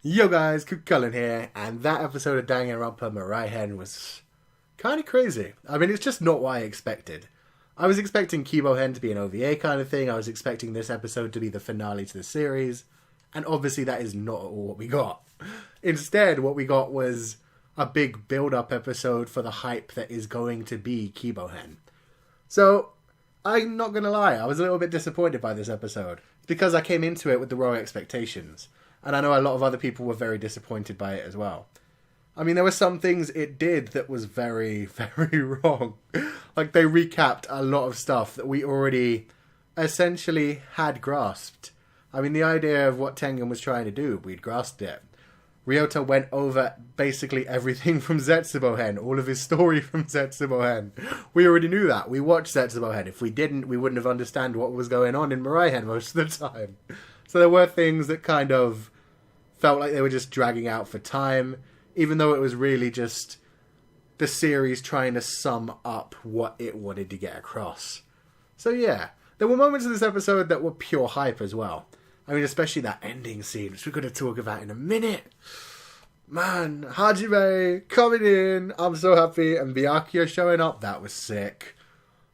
Yo guys, Cuchallain here, and that episode of Danganronpa Mirai-Hen was kind of crazy. I mean, it's just not what I expected. I was expecting Kibou-hen to be an OVA kind of thing, I was expecting this episode to be the finale to the series, and obviously that is not all what we got. Instead, what we got was a big build-up episode for the hype that is going to be Kibou-hen. So, I'm not gonna lie, I was a little bit disappointed by this episode, because I came into it with the wrong expectations. And I know a lot of other people were very disappointed by it as well. I mean, there were some things it did that was very, very wrong. Like, they recapped a lot of stuff that we already essentially had grasped. I mean, the idea of what Tengen was trying to do, we'd grasped it. Ryota went over basically everything from Zetsubo-hen, all of his story from Zetsubo-hen. We already knew that. We watched Zetsubo-hen. If we didn't, we wouldn't have understood what was going on in Mirai-Hen most of the time. So there were things that kind of felt like they were just dragging out for time, even though it was really just the series trying to sum up what it wanted to get across. So yeah, there were moments in this episode that were pure hype as well. I mean, especially that ending scene, which we're going to talk about in a minute. Man, Hajime coming in, I'm so happy, and Byakuya showing up, that was sick.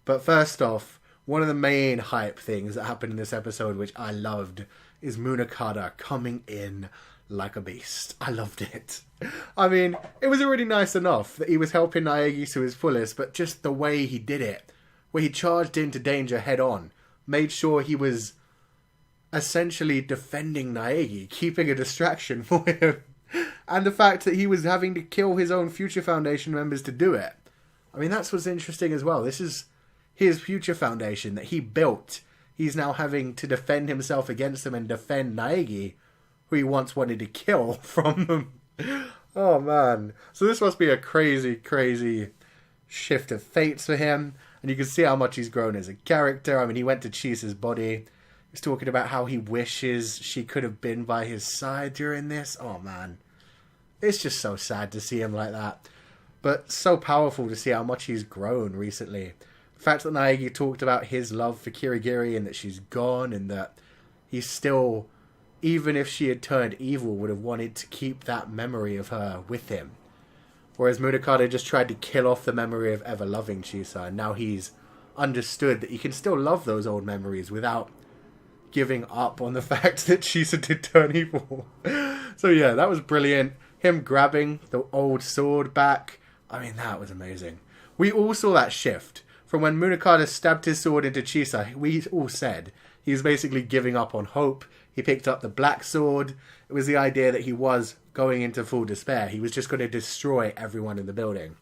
But first off, one of the main hype things that happened in this episode, which I loved, is Munakata coming in like a beast. I loved it. I mean, it was already nice enough that he was helping Naegi to his fullest, but just the way he did it, where he charged into danger head on, made sure he was essentially defending Naegi, keeping a distraction for him, and the fact that he was having to kill his own Future Foundation members to do it. I mean, that's what's interesting as well. This is his Future Foundation that he built. He's now having to defend himself against them and defend Naegi, who he once wanted to kill, from them. Oh man. So this must be a crazy, crazy shift of fates for him. And you can see how much he's grown as a character. I mean, he went to Chisa's body. He's talking about how he wishes she could have been by his side during this. Oh man. It's just so sad to see him like that. But so powerful to see how much he's grown recently. The fact that Naegi talked about his love for Kirigiri and that she's gone and that he's still, even if she had turned evil, would have wanted to keep that memory of her with him. Whereas Munakata just tried to kill off the memory of ever loving Chisa, and now he's understood that he can still love those old memories without giving up on the fact that Chisa did turn evil. So yeah, that was brilliant. Him grabbing the old sword back, I mean, that was amazing. We all saw that shift. From when Munakata stabbed his sword into Chisa, we all said he was basically giving up on hope. He picked up the black sword. It was the idea that he was going into full despair. He was just going to destroy everyone in the building.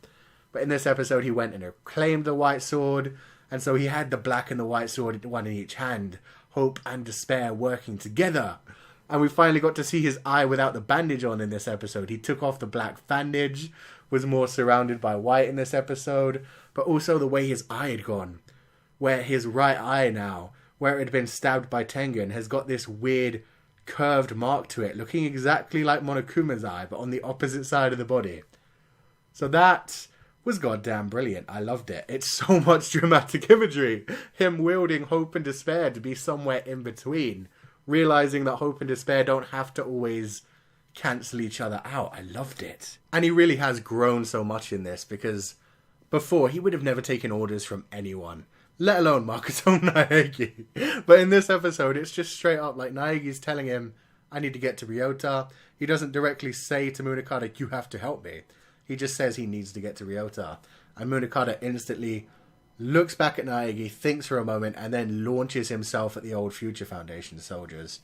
But in this episode, he went and claimed the white sword. And so he had the black and the white sword, one in each hand. Hope and despair working together. And we finally got to see his eye without the bandage on in this episode. He took off the black bandage, was more surrounded by white in this episode. But also the way his eye had gone. Where his right eye now, where it had been stabbed by Tengen, has got this weird curved mark to it, looking exactly like Monokuma's eye, but on the opposite side of the body. So that was goddamn brilliant. I loved it. It's so much dramatic imagery. Him wielding hope and despair to be somewhere in between. Realizing that hope and despair don't have to always cancel each other out. I loved it. And he really has grown so much in this, because before he would have never taken orders from anyone, let alone Makoto Naegi. But in this episode, it's just straight up like Naegi's telling him, I need to get to Ryota. He doesn't directly say to Munakata, you have to help me. He just says he needs to get to Ryota. And Munakata instantly looks back at Naegi, thinks for a moment, and then launches himself at the old Future Foundation soldiers.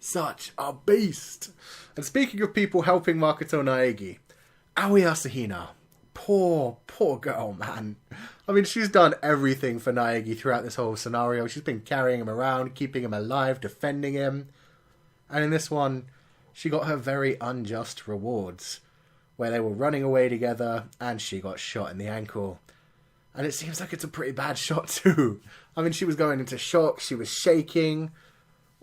Such a beast! And speaking of people helping Makoto Naegi, Aoi Asahina. Poor girl, man. I mean, she's done everything for Naegi throughout this whole scenario. She's been carrying him around, keeping him alive, defending him. And in this one, she got her very unjust rewards, where they were running away together, and she got shot in the ankle. And it seems like it's a pretty bad shot too. I mean, she was going into shock, she was shaking.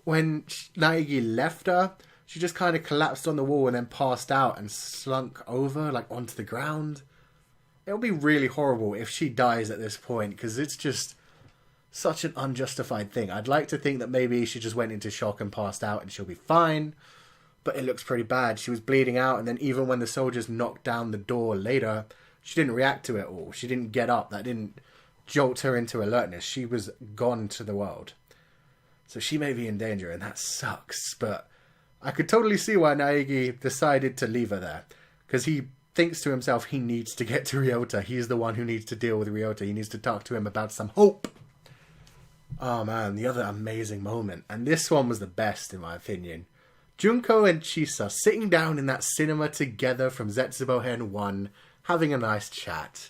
When Naegi left her, she just kind of collapsed on the wall and then passed out and slunk over, like onto the ground. It'll be really horrible if she dies at this point, because it's just such an unjustified thing. I'd like to think that maybe she just went into shock and passed out and she'll be fine. but it looks pretty bad. She was bleeding out, and then even when the soldiers knocked down the door later, she didn't react to it all. She didn't get up. That didn't jolt her into alertness. She was gone to the world. So she may be in danger, and that sucks. But I could totally see why Naegi decided to leave her there. Because he thinks to himself he needs to get to Ryota. He's the one who needs to deal with Ryota. He needs to talk to him about some hope. Oh man, the other amazing moment. And this one was the best in my opinion. Junko and Chisa sitting down in that cinema together from Zetsubo-hen 1, having a nice chat.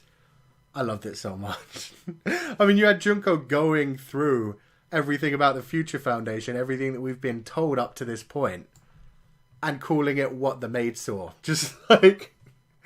I loved it so much. I mean, you had Junko going through everything about the Future Foundation, everything that we've been told up to this point, and calling it what the maid saw. Just like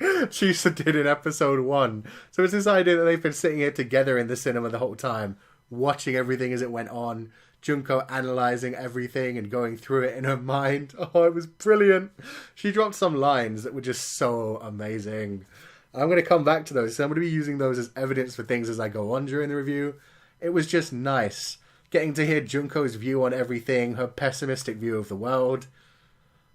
Chisa did in episode 1. So it's this idea that they've been sitting here together in the cinema the whole time, watching everything as it went on, Junko analysing everything and going through it in her mind. Oh, it was brilliant. She dropped some lines that were just so amazing. I'm going to come back to those, so I'm going to be using those as evidence for things as I go on during the review. It was just nice getting to hear Junko's view on everything, her pessimistic view of the world,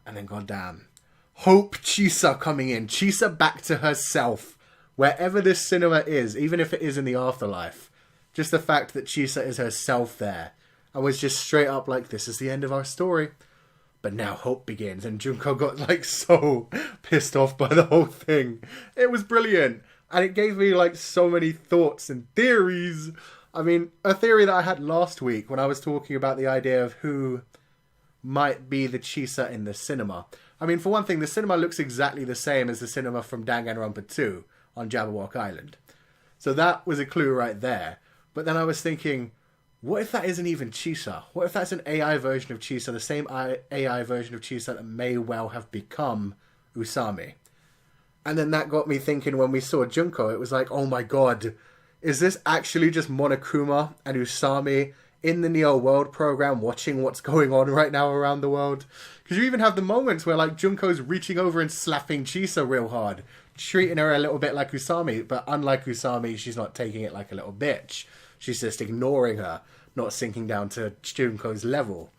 and then goddamn, Hope Chisa coming in. Chisa back to herself, wherever this cinema is, even if it is in the afterlife. Just the fact that Chisa is herself there, and was just straight up like, this is the end of our story. But now hope begins, and Junko got like so pissed off by the whole thing. It was brilliant, and it gave me like so many thoughts and theories. I mean, a theory that I had last week when I was talking about the idea of who might be the Chisa in the cinema. I mean, for one thing, the cinema looks exactly the same as the cinema from Danganronpa 2 on Jabberwock Island. So that was a clue right there. But then I was thinking, what if that isn't even Chisa? What if that's an AI version of Chisa, the same AI version of Chisa that may well have become Usami? And then that got me thinking when we saw Junko, it was like, oh my god, is this actually just Monokuma and Usami in the Neo World program watching what's going on right now around the world? Because you even have the moments where like Junko's reaching over and slapping Chisa real hard, treating her a little bit like Usami, but unlike Usami, she's not taking it like a little bitch. She's just ignoring her, not sinking down to Junko's level.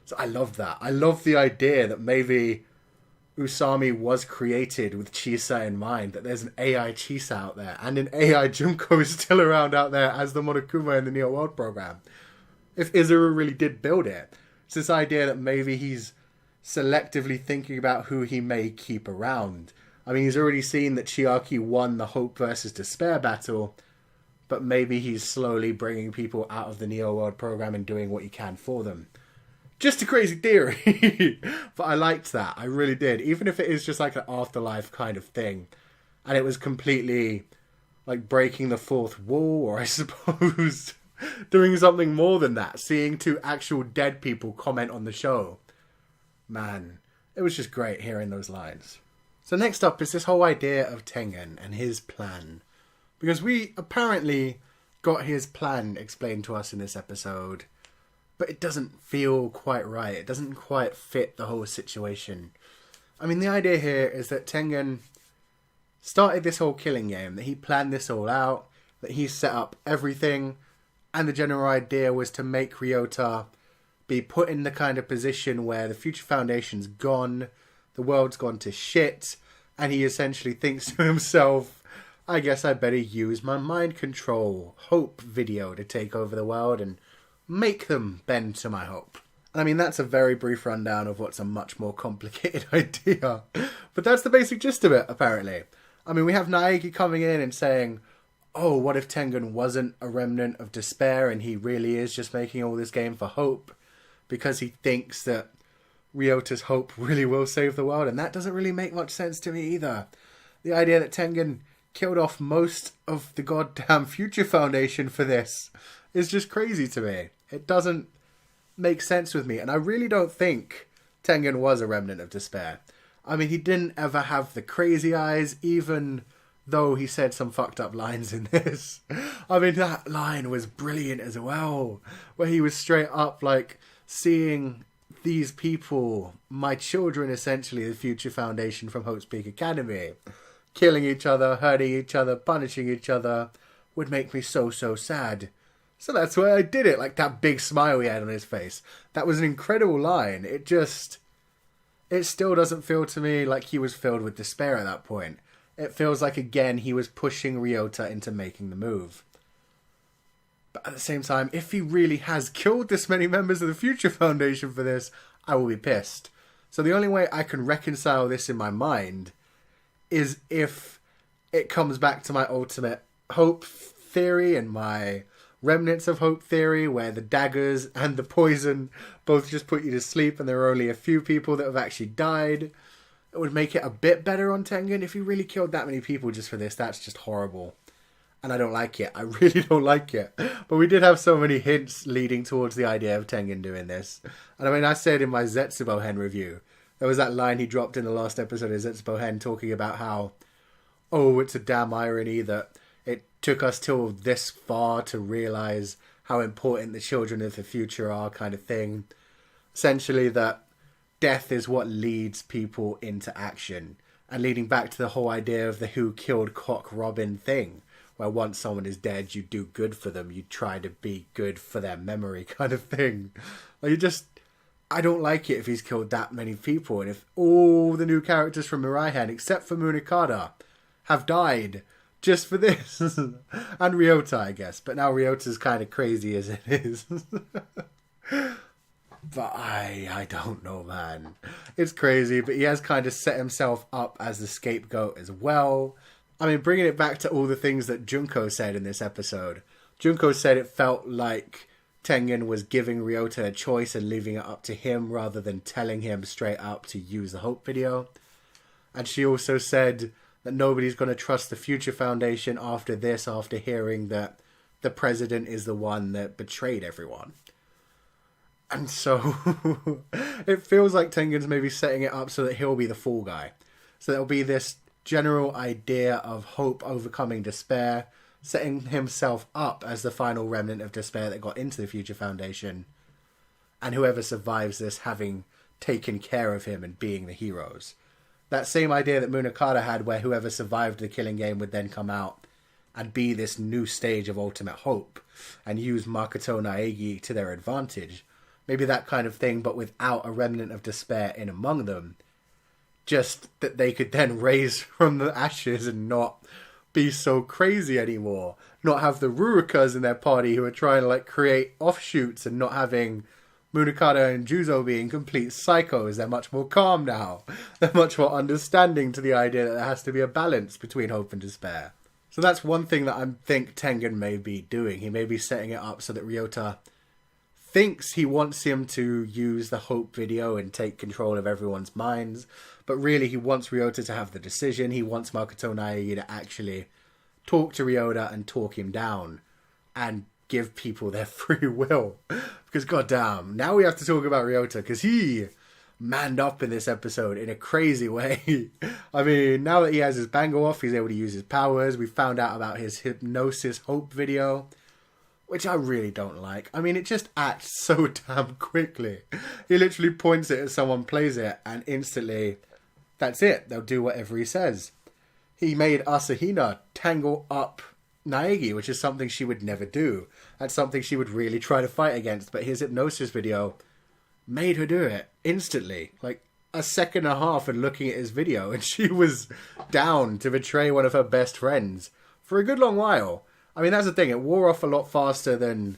So I love that. I love the idea that maybe Usami was created with Chisa in mind, that there's an AI Chisa out there, and an AI Junko is still around out there as the Monokuma in the Neo World program. If Izuru really did build it, it's this idea that maybe he's selectively thinking about who he may keep around. I mean, he's already seen that Chiaki won the Hope versus Despair battle, but maybe he's slowly bringing people out of the Neo World program and doing what he can for them. Just a crazy theory, but I liked that. I really did. Even if it is just like an afterlife kind of thing, and it was completely like breaking the fourth wall, or I suppose doing something more than that, seeing two actual dead people comment on the show. Man, it was just great hearing those lines. So next up is this whole idea of Tengen and his plan. Because we apparently got his plan explained to us in this episode, but it doesn't feel quite right. It doesn't quite fit the whole situation. I mean, the idea here is that Tengen started this whole killing game, that he planned this all out, that he set up everything, and the general idea was to make Ryota be put in the kind of position where the Future Foundation's gone, the world's gone to shit, and he essentially thinks to himself, I guess I better use my mind control hope video to take over the world and make them bend to my hope. I mean, that's a very brief rundown of what's a much more complicated idea. But that's the basic gist of it, apparently. I mean, we have Naegi coming in and saying, oh, what if Tengen wasn't a remnant of despair and he really is just making all this game for hope because he thinks that Ryota's hope really will save the world? And that doesn't really make much sense to me either. The idea that Tengen killed off most of the goddamn Future Foundation for this is just crazy to me. It doesn't make sense with me, and I really don't think Tengen was a remnant of despair. I mean, he didn't ever have the crazy eyes, even though he said some fucked up lines in this. I mean, that line was brilliant as well, where he was straight up like seeing these people, my children essentially, the Future Foundation from Hope's Peak Academy, killing each other, hurting each other, punishing each other, would make me so, so sad. So that's why I did it, like that big smile he had on his face. That was an incredible line. It it still doesn't feel to me like he was filled with despair at that point. It feels like, again, he was pushing Ryota into making the move. But at the same time, if he really has killed this many members of the Future Foundation for this, I will be pissed. So the only way I can reconcile this in my mind is if it comes back to my ultimate hope theory and my remnants of hope theory, where the daggers and the poison both just put you to sleep and there are only a few people that have actually died. It would make it a bit better on Tengen. If he really killed that many people just for this, that's just horrible. And I don't like it. I really don't like it. But we did have so many hints leading towards the idea of Tengen doing this. And I mean, I said in my Zetsubo-Hen review, there was that line he dropped in the last episode of Zetsubo-Hen talking about how, oh, it's a damn irony that it took us till this far to realize how important the children of the future are, kind of thing. Essentially that death is what leads people into action. And leading back to the whole idea of the who killed Cock Robin thing, where once someone is dead, you do good for them. You try to be good for their memory, kind of thing. Like, I don't like it if he's killed that many people. And if all the new characters from Mirai-Hen, except for Munakata, have died just for this. And Ryota, I guess. But now Ryota's kind of crazy as it is. But I don't know, man. It's crazy, but he has kind of set himself up as the scapegoat as well. I mean, bringing it back to all the things that Junko said in this episode. Junko said it felt like Tengen was giving Ryota a choice and leaving it up to him rather than telling him straight up to use the Hope video. And she also said that nobody's going to trust the Future Foundation after this, after hearing that the president is the one that betrayed everyone. And so it feels like Tengen's maybe setting it up so that he'll be the fall guy. So there'll be this general idea of hope overcoming despair, setting himself up as the final remnant of despair that got into the Future Foundation, and whoever survives this having taken care of him and being the heroes. That same idea that Munakata had, where whoever survived the killing game would then come out and be this new stage of ultimate hope and use Makoto Naegi to their advantage. Maybe that kind of thing, but without a remnant of despair in among them. Just that they could then raise from the ashes and not be so crazy anymore. Not have the Rurukas in their party who are trying to create offshoots, and not having Munakata and Juzo being complete psychos. They're much more calm now. They're much more understanding to the idea that there has to be a balance between hope and despair. So that's one thing that I think Tengen may be doing. He may be setting it up so that Ryota thinks he wants him to use the Hope video and take control of everyone's minds, but really he wants Ryota to have the decision. He wants Makoto Naegi to actually talk to Ryota and talk him down and give people their free will. Because goddamn, now we have to talk about Ryota, because he manned up in this episode in a crazy way. I mean, now that he has his bango off, he's able to use his powers. We found out about his hypnosis Hope video, which I really don't like. I mean, it just acts so damn quickly. He literally points it at someone, plays it, and instantly, that's it. They'll do whatever he says. He made Asahina tangle up Naegi, which is something she would never do. That's something she would really try to fight against. But his hypnosis video made her do it instantly. Like a second and a half and looking at his video, and she was down to betray one of her best friends for a good long while. I mean, that's the thing. It wore off a lot faster than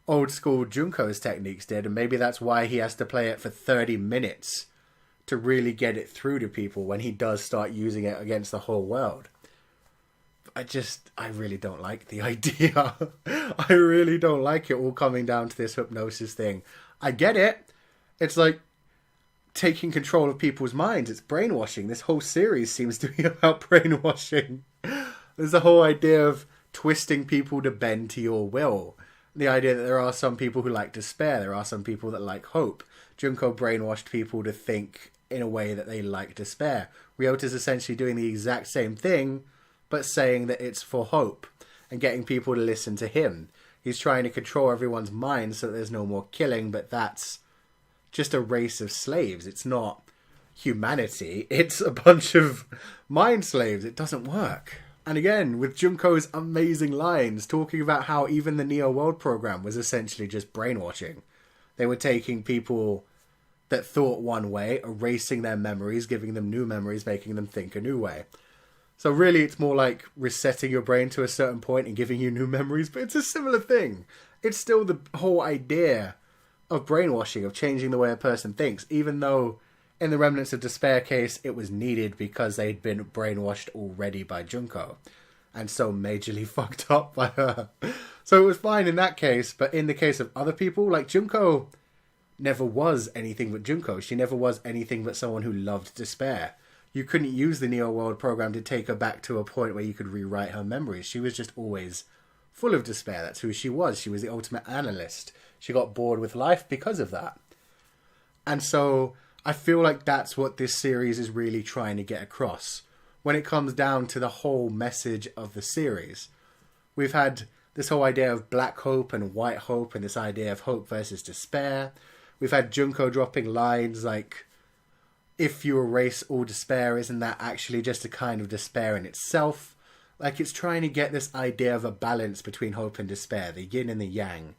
old school Junko's techniques did. And maybe that's why he has to play it for 30 minutes to really get it through to people when he does start using it against the whole world. I really don't like the idea. I really don't like it all coming down to this hypnosis thing. I get it. It's like taking control of people's minds. It's brainwashing. This whole series seems to be about brainwashing. There's the whole idea of twisting people to bend to your will. The idea that there are some people who like despair, there are some people that like hope. Junko brainwashed people to think in a way that they like despair. Ryota's essentially doing the exact same thing, but saying that it's for hope, and getting people to listen to him. He's trying to control everyone's minds so that there's no more killing, but that's just a race of slaves. It's not humanity. It's a bunch of mind slaves. It doesn't work. And again, with Junko's amazing lines, talking about how even the Neo World program was essentially just brainwashing. They were taking people that thought one way, erasing their memories, giving them new memories, making them think a new way. So really, it's more like resetting your brain to a certain point and giving you new memories, but it's a similar thing. It's still the whole idea of brainwashing, of changing the way a person thinks, even though in the Remnants of Despair case, it was needed because they'd been brainwashed already by Junko, and so majorly fucked up by her. So it was fine in that case, but in the case of other people, like Junko never was anything but Junko. She never was anything but someone who loved despair. You couldn't use the Neo World program to take her back to a point where you could rewrite her memories. She was just always full of despair. That's who she was. She was the ultimate analyst. She got bored with life because of that. And so I feel like that's what this series is really trying to get across when it comes down to the whole message of the series. We've had this whole idea of black hope and white hope, and this idea of hope versus despair. We've had Junko dropping lines like, if you erase all despair, isn't that actually just a kind of despair in itself? Like, it's trying to get this idea of a balance between hope and despair, the yin and the yang,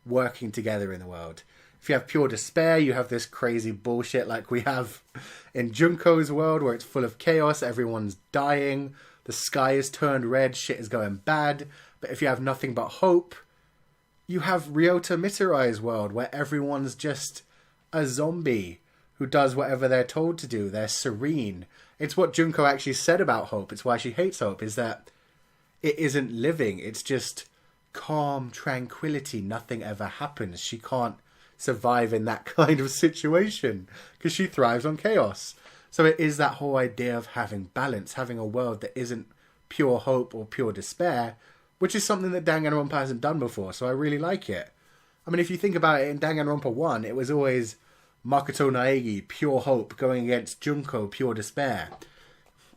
working together in the world. If you have pure despair, you have this crazy bullshit like we have in Junko's world, where it's full of chaos, everyone's dying, the sky is turned red, shit is going bad. But if you have nothing but hope, you have Ryota Mitarai's world, where everyone's just a zombie who does whatever they're told to do. They're serene. It's what Junko actually said about hope. It's why she hates hope, is that it isn't living. It's just calm tranquility. Nothing ever happens. She can't survive in that kind of situation because she thrives on chaos. So it is that whole idea of having balance, having a world that isn't pure hope or pure despair, which is something that Danganronpa hasn't done before, so I really like it. I mean, if you think about it, in Danganronpa 1, it was always Makoto Naegi, pure hope, going against Junko, pure despair.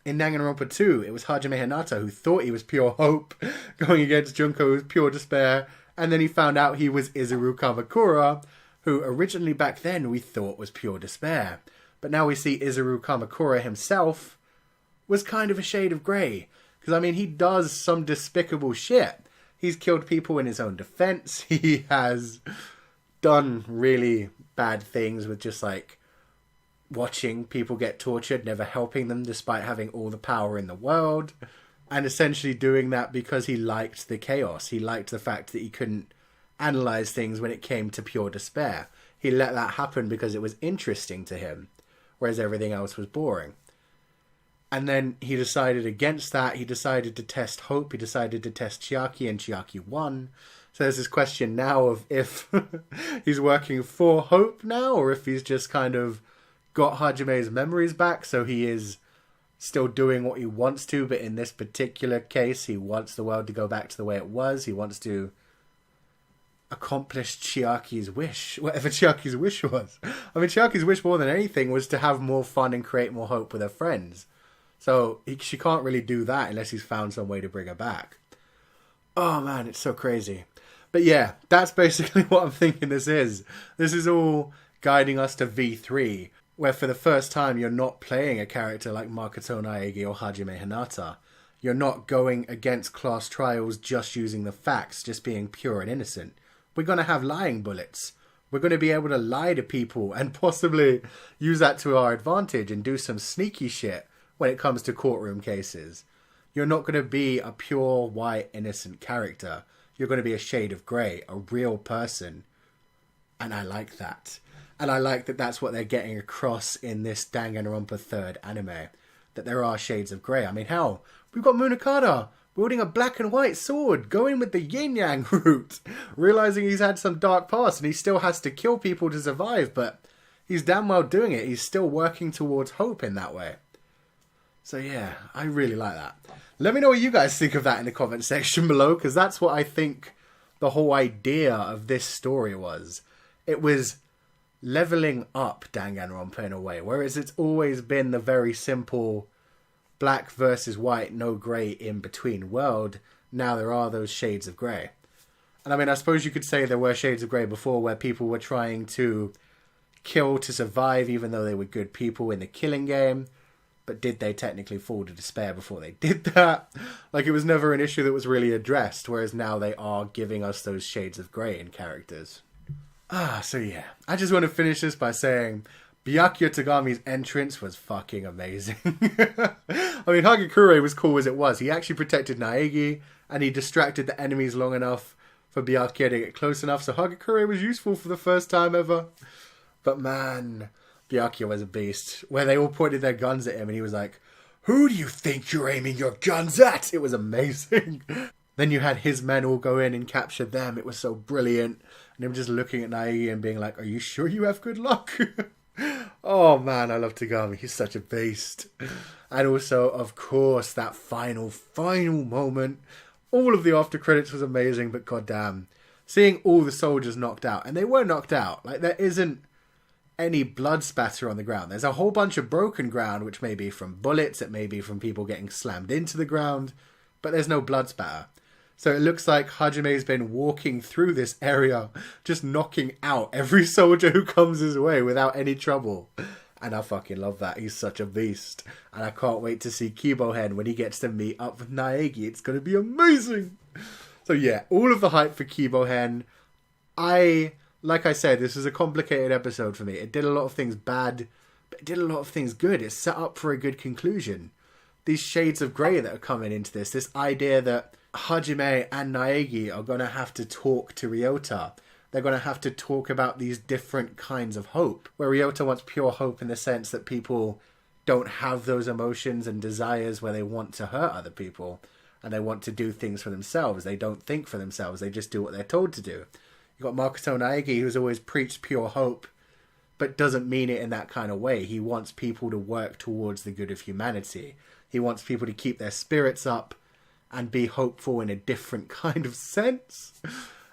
In Danganronpa 2, it was Hajime Hinata, who thought he was pure hope, going against Junko, who was pure despair, and then he found out he was Izuru Kamakura, who originally back then we thought was pure despair. But now we see Izuru Kamakura himself was kind of a shade of grey. Because, I mean, he does some despicable shit. He's killed people in his own defense. He has done really bad things with just, like, watching people get tortured, never helping them despite having all the power in the world. And essentially doing that because he liked the chaos. He liked the fact that he couldn't analyze things when it came to pure despair. He let that happen because it was interesting to him, whereas everything else was boring. And then he decided against that. He decided to test hope. He decided to test Chiaki, and Chiaki won. So there's this question now of if he's working for hope now, or if he's just kind of got Hajime's memories back, so he is still doing what he wants to, but in this particular case, he wants the world to go back to the way it was. He wants to accomplish Chiaki's wish, whatever Chiaki's wish was. I mean, Chiaki's wish more than anything was to have more fun and create more hope with her friends. So she can't really do that unless he's found some way to bring her back. Oh man, it's so crazy. But yeah, that's basically what I'm thinking this is. This is all guiding us to V3, where for the first time you're not playing a character like Makoto Naegi or Hajime Hinata. You're not going against class trials just using the facts, just being pure and innocent. We're going to have lying bullets. We're going to be able to lie to people and possibly use that to our advantage and do some sneaky shit when it comes to courtroom cases. You're not going to be a pure, white, innocent character. You're going to be a shade of grey, a real person. And I like that. And I like that that's what they're getting across in this Danganronpa 3rd anime. That there are shades of grey. I mean, hell, we've got Munakata wielding a black and white sword, going with the yin-yang route, realising he's had some dark past and he still has to kill people to survive, but he's damn well doing it. He's still working towards hope in that way. So yeah, I really like that. Let me know what you guys think of that in the comment section below, because that's what I think the whole idea of this story was. It was leveling up Danganronpa in a way, whereas it's always been the very simple black versus white, no grey in between world. Now there are those shades of grey. And I mean, I suppose you could say there were shades of grey before, where people were trying to kill to survive even though they were good people in the killing game. But did they technically fall to despair before they did that? Like, it was never an issue that was really addressed, whereas now they are giving us those shades of grey in characters. So yeah, I just want to finish this by saying Byakuya Tagami's entrance was fucking amazing. I mean, Hagakure was cool as it was. He actually protected Naegi, and he distracted the enemies long enough for Byakuya to get close enough, so Hagakure was useful for the first time ever. But man, Byakuya was a beast. Where they all pointed their guns at him, and he was like, "Who do you think you're aiming your guns at?" It was amazing. Then you had his men all go in and capture them. It was so brilliant. And him just looking at Naegi and being like, "Are you sure you have good luck?" Oh man, I love Tagami. He's such a beast. And also, of course, that final moment. All of the after credits was amazing, but goddamn, seeing all the soldiers knocked out, and they were knocked out. Like, there isn't any blood spatter on the ground. There's a whole bunch of broken ground, which may be from bullets, it may be from people getting slammed into the ground, but there's no blood spatter. So it looks like Hajime's been walking through this area, just knocking out every soldier who comes his way without any trouble. And I fucking love that. He's such a beast. And I can't wait to see Kibou-hen when he gets to meet up with Naegi. It's going to be amazing. So yeah, all of the hype for Kibou-hen. Like I said, this is a complicated episode for me. It did a lot of things bad, but it did a lot of things good. It set up for a good conclusion. These shades of grey that are coming into this idea that Hajime and Naegi are going to have to talk to Ryota. They're going to have to talk about these different kinds of hope. Where Ryota wants pure hope in the sense that people don't have those emotions and desires where they want to hurt other people. And they want to do things for themselves. They don't think for themselves. They just do what they're told to do. You've got Makoto Naegi, who's always preached pure hope, but doesn't mean it in that kind of way. He wants people to work towards the good of humanity. He wants people to keep their spirits up and be hopeful in a different kind of sense.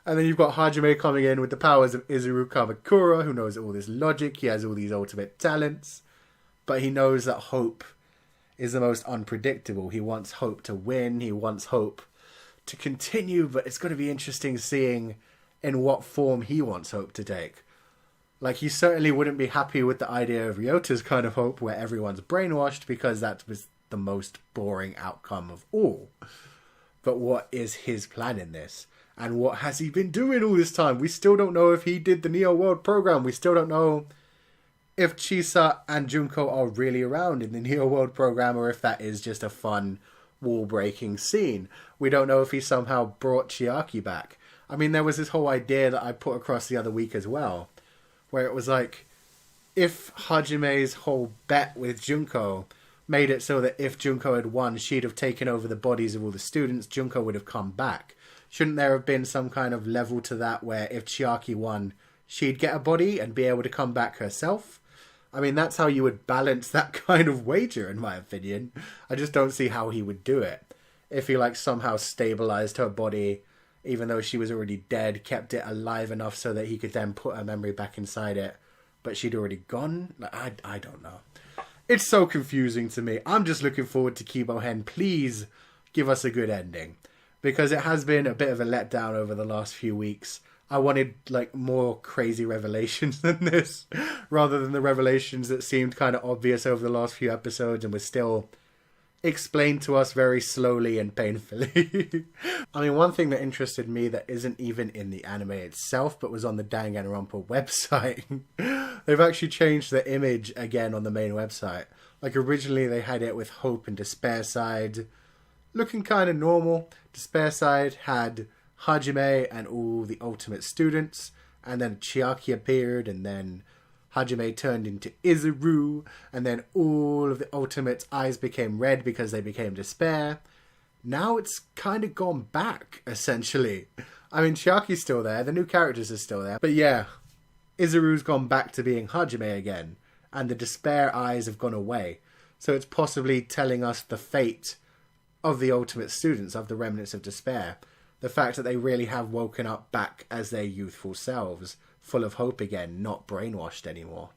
And then you've got Hajime coming in with the powers of Izuru Kamakura, who knows all this logic, he has all these ultimate talents, but he knows that hope is the most unpredictable. He wants hope to win, he wants hope to continue, but it's going to be interesting seeing in what form he wants hope to take. Like, he certainly wouldn't be happy with the idea of Ryota's kind of hope, where everyone's brainwashed, because that was the most boring outcome of all. But what is his plan in this? And what has he been doing all this time? We still don't know if he did the Neo World program. We still don't know if Chisa and Junko are really around in the Neo World program, or if that is just a fun wall-breaking scene. We don't know if he somehow brought Chiaki back. I mean, there was this whole idea that I put across the other week as well, where it was like, if Hajime's whole bet with Junko made it so that if Junko had won, she'd have taken over the bodies of all the students, Junko would have come back. Shouldn't there have been some kind of level to that where if Chiaki won, she'd get a body and be able to come back herself? I mean, that's how you would balance that kind of wager, in my opinion. I just don't see how he would do it. If he, like, somehow stabilized her body, even though she was already dead, kept it alive enough so that he could then put her memory back inside it, but she'd already gone? I don't know. It's so confusing to me. I'm just looking forward to Kibou-hen. Please give us a good ending. Because it has been a bit of a letdown over the last few weeks. I wanted, like, more crazy revelations than this, rather than the revelations that seemed kind of obvious over the last few episodes and were still explained to us very slowly and painfully. I mean, one thing that interested me that isn't even in the anime itself, but was on the Danganronpa website, they've actually changed the image again on the main website. Like, originally they had it with Hope and Despair side looking kind of normal. Despair side had Hajime and all the ultimate students, and then Chiaki appeared, and then Hajime turned into Izuru, and then all of the ultimates' eyes became red because they became Despair. Now it's kind of gone back, essentially. I mean, Chiaki's still there, the new characters are still there, but yeah, Izuru's gone back to being Hajime again, and the Despair eyes have gone away. So it's possibly telling us the fate of the ultimate students, of the remnants of Despair. The fact that they really have woken up back as their youthful selves, full of hope again, not brainwashed anymore.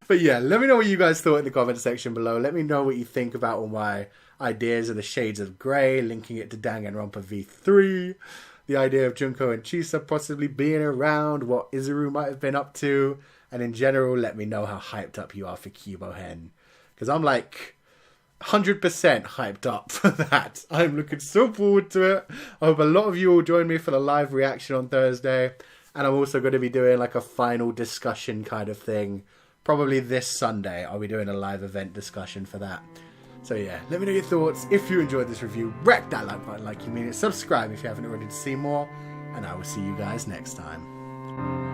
But yeah, let me know what you guys thought in the comment section below. Let me know what you think about all my ideas of the shades of grey, linking it to Danganronpa V3, the idea of Junko and Chisa possibly being around, what Izuru might have been up to, and in general, let me know how hyped up you are for Kibou-hen. Because I'm like 100% hyped up for that. I'm looking so forward to it. I hope a lot of you will join me for the live reaction on Thursday. And I'm also going to be doing like a final discussion kind of thing. Probably this Sunday, I'll be doing a live event discussion for that. So yeah, let me know your thoughts. If you enjoyed this review, wreck that like button like you mean it. Subscribe if you haven't already to see more. And I will see you guys next time.